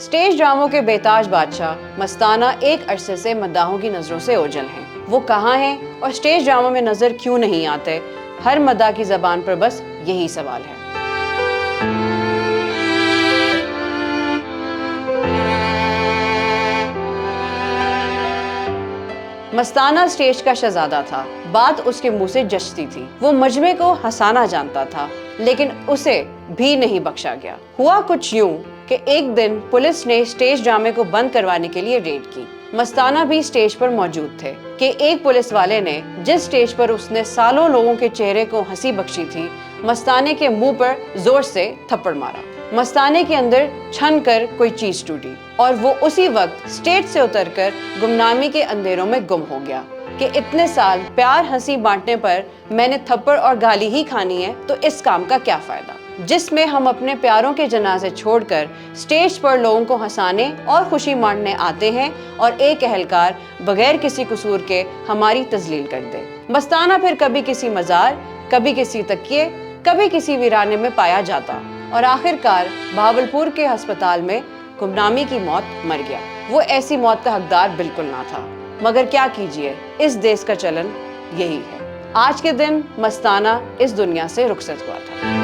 Stage ड्रामों के बेताज बादशाह मस्ताना एक अरसे से मद्दाहों की नजरों से ओझल हैं। वो कहाँ हैं और स्टेज ड्रामों में नजर क्यों नहीं आते? हर मद्दाह की जबान पर बस यही सवाल है। मस्ताना स्टेज का शहजादा था। बात उसके मुंह से जचती थी। वो मजमे को हंसाना जानता था, लेकिन उसे भी नहीं बख्शा गया। हुआ कुछ यूं कि एक दिन पुलिस ने स्टेज ड्रामे को बंद करवाने के लिए रेड की। मस्ताना भी स्टेज पर मौजूद थे कि एक पुलिस वाले ने जिस स्टेज पर उसने सालों लोगों के चेहरे को हंसी बख्शी थी, मस्ताने के मुंह पर जोर से थप्पड़ मारा। मस्ताने के अंदर छन कर कोई चीज टूटी और वो उसी वक्त स्टेज से उतरकर गुमनामी के अंधेरों में गुम हो गया कि इतने साल प्यार हंसी बांटने पर मैंने थप्पड़ और गाली ही खानी है, तो इस काम का क्या फायदा जिसमें हम अपने प्यारों के जनाजे छोड़कर स्टेज पर लोगों को हंसाने और खुशी मांटने आते हैं और एक अहलकार बगैर किसी कसूर के हमारी तजलील कर दे। मस्ताना फिर कभी किसी मजार, कभी किसी तकिए, कभी किसी वीराने में पाया जाता और आखिरकार भावलपुर के अस्पताल में गुमनामी की मौत मर गया। वो ऐसी मौत का हकदार बिल्कुल ना था, मगर क्या कीजिए, इस देश का चलन यही है। आज के दिन मस्ताना इस दुनिया से रुखसत हुआ था।